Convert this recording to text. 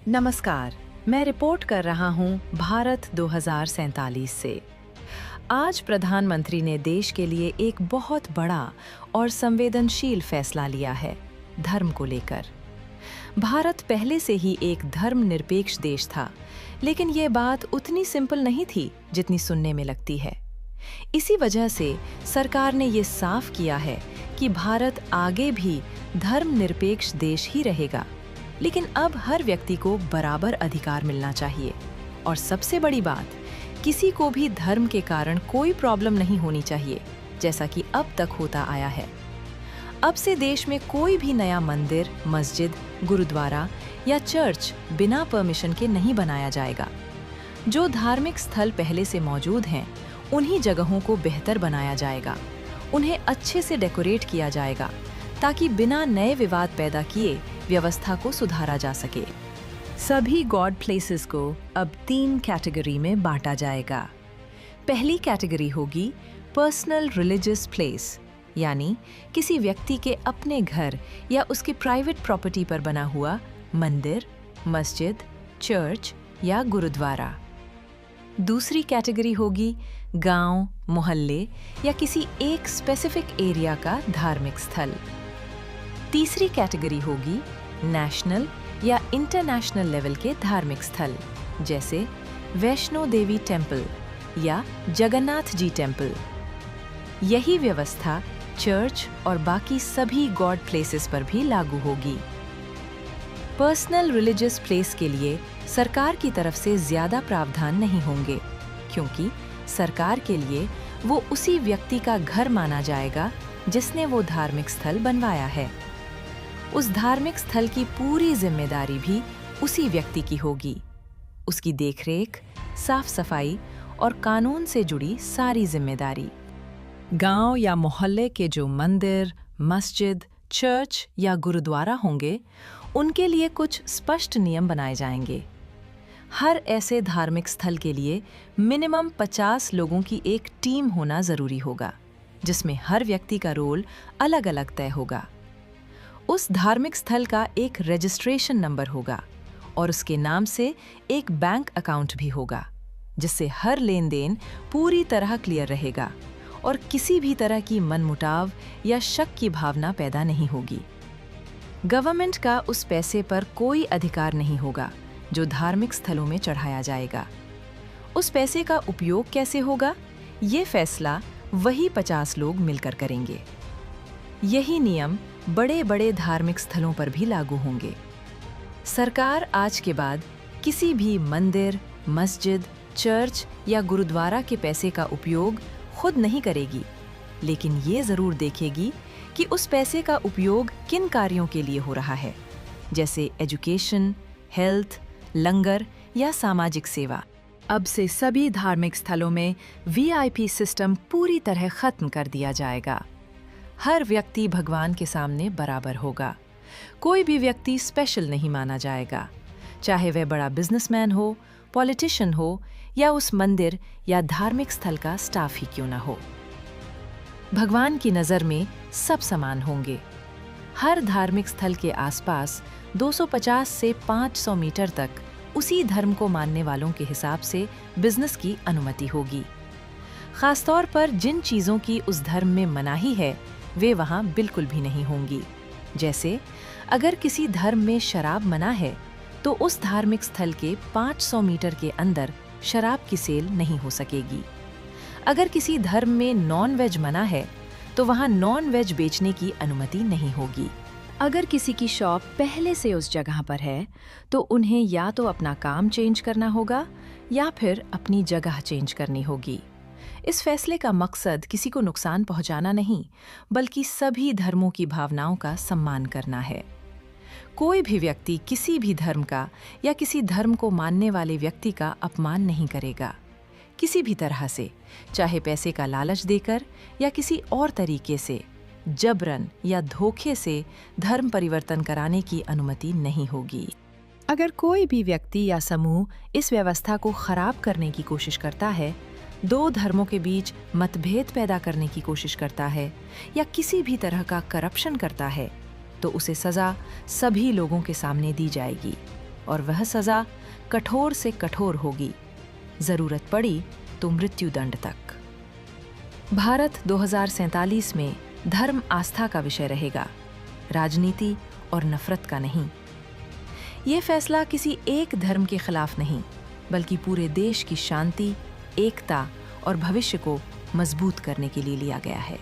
नमस्कार, मैं रिपोर्ट कर रहा हूँ भारत 2047 से। आज प्रधानमंत्री ने देश के लिए एक बहुत बड़ा और संवेदनशील फैसला लिया है, धर्म को लेकर। भारत पहले से ही एक धर्मनिरपेक्ष देश था, लेकिन ये बात उतनी सिंपल नहीं थी जितनी सुनने में लगती है। इसी वजह से सरकार ने ये साफ किया है कि भारत आगे भी धर्मनिरपेक्ष देश ही रहेगा, लेकिन अब हर व्यक्ति को बराबर अधिकार मिलना चाहिए। और सबसे बड़ी बात, किसी को भी धर्म के कारण कोई प्रॉब्लम नहीं होनी चाहिए, जैसा कि अब तक होता आया है। अब से देश में कोई भी नया मंदिर, मस्जिद, गुरुद्वारा या चर्च बिना परमिशन के नहीं बनाया जाएगा। जो धार्मिक स्थल पहले से मौजूद हैं, उन्हीं जगहों को बेहतर बनाया जाएगा। उन्हें अच्छे से डेकोरेट किया जाएगा, ताकि बिना नए विवाद पैदा किए व्यवस्था को सुधारा जा सके। सभी गॉड प्लेसेस को अब 3 कैटेगरी में बांटा जाएगा। पहली कैटेगरी होगी पर्सनल रिलीजियस प्लेस, यानी किसी व्यक्ति के अपने घर या उसकी प्राइवेट प्रॉपर्टी पर बना हुआ मंदिर, मस्जिद, चर्च या गुरुद्वारा। दूसरी कैटेगरी होगी गांव, मोहल्ले या किसी एक स्पेसिफिक एरिया का धार्मिक स्थल। तीसरी कैटेगरी होगी नेशनल या इंटरनेशनल लेवल के धार्मिक स्थल, जैसे वैष्णो देवी टेम्पल या जगन्नाथ जी टेम्पल। यही व्यवस्था चर्च और बाकी सभी गॉड प्लेसेस पर भी लागू होगी। पर्सनल रिलीजियस प्लेस के लिए सरकार की तरफ से ज्यादा प्रावधान नहीं होंगे, क्योंकि सरकार के लिए वो उसी व्यक्ति का घर माना जाएगा जिसने वो धार्मिक स्थल बनवाया है। उस धार्मिक स्थल की पूरी जिम्मेदारी भी उसी व्यक्ति की होगी। उसकी देखरेख, साफ सफाई और कानून से जुड़ी सारी जिम्मेदारी। गांव या मोहल्ले के जो मंदिर, मस्जिद, चर्च या गुरुद्वारा होंगे, उनके लिए कुछ स्पष्ट नियम बनाए जाएंगे। हर ऐसे धार्मिक स्थल के लिए मिनिमम 50 लोगों की एक टीम होना जरूरी होगा, जिसमें हर व्यक्ति का रोल अलग-अलग तय होगा। उस धार्मिक स्थल का एक रजिस्ट्रेशन नंबर होगा और उसके नाम से एक बैंक अकाउंट भी होगा, जिससे हर लेन देन पूरी तरह क्लियर रहेगा और किसी भी तरह की मनमुटाव या शक की भावना पैदा नहीं होगी। गवर्नमेंट का उस पैसे पर कोई अधिकार नहीं होगा जो धार्मिक स्थलों में चढ़ाया जाएगा। उस पैसे का उपयोग कैसे होगा, ये फैसला वही 50 लोग मिलकर करेंगे। यही नियम बड़े बड़े धार्मिक स्थलों पर भी लागू होंगे। सरकार आज के बाद किसी भी मंदिर, मस्जिद, चर्च या गुरुद्वारा के पैसे का उपयोग खुद नहीं करेगी, लेकिन ये जरूर देखेगी कि उस पैसे का उपयोग किन कार्यों के लिए हो रहा है, जैसे एजुकेशन, हेल्थ, लंगर या सामाजिक सेवा। अब से सभी धार्मिक स्थलों में वीआईपी सिस्टम पूरी तरह खत्म कर दिया जाएगा। हर व्यक्ति भगवान के सामने बराबर होगा। कोई भी व्यक्ति स्पेशल नहीं माना जाएगा, चाहे वह बड़ा बिजनेसमैन हो, पॉलिटिशियन हो या उस मंदिर या धार्मिक स्थल का स्टाफ ही क्यों ना हो। भगवान की नज़र में सब समान होंगे। हर धार्मिक स्थल के आसपास 250 से 500 मीटर तक उसी धर्म को मानने वालों के हिसाब से बिजनेस की अनुमति होगी। खासतौर पर जिन चीज़ों की उस धर्म में मनाही है, वे वहाँ बिल्कुल भी नहीं होंगी। जैसे अगर किसी धर्म में शराब मना है, तो उस धार्मिक स्थल के 500 मीटर के अंदर शराब की सेल नहीं हो सकेगी। अगर किसी धर्म में नॉन वेज मना है, तो वहाँ नॉन वेज बेचने की अनुमति नहीं होगी। अगर किसी की शॉप पहले से उस जगह पर है, तो उन्हें या तो अपना काम चेंज करना होगा या फिर अपनी जगह चेंज करनी होगी। इस फैसले का मकसद किसी को नुकसान पहुंचाना नहीं, बल्कि सभी धर्मों की भावनाओं का सम्मान करना है। कोई भी व्यक्ति किसी भी धर्म का या किसी धर्म को मानने वाले व्यक्ति का अपमान नहीं करेगा, किसी भी तरह से, चाहे पैसे का लालच देकर या किसी और तरीके से। जबरन या धोखे से धर्म परिवर्तन कराने की अनुमति नहीं होगी। अगर कोई भी व्यक्ति या समूह इस व्यवस्था को खराब करने की कोशिश करता है, 2 धर्मों के बीच मतभेद पैदा करने की कोशिश करता है या किसी भी तरह का करप्शन करता है, तो उसे सजा सभी लोगों के सामने दी जाएगी। और वह सज़ा कठोर से कठोर होगी, ज़रूरत पड़ी तो मृत्युदंड तक। भारत 2047 में धर्म आस्था का विषय रहेगा, राजनीति और नफरत का नहीं। ये फैसला किसी एक धर्म के खिलाफ नहीं, बल्कि पूरे देश की शांति, एकता और भविष्य को मजबूत करने के लिए लिया गया है।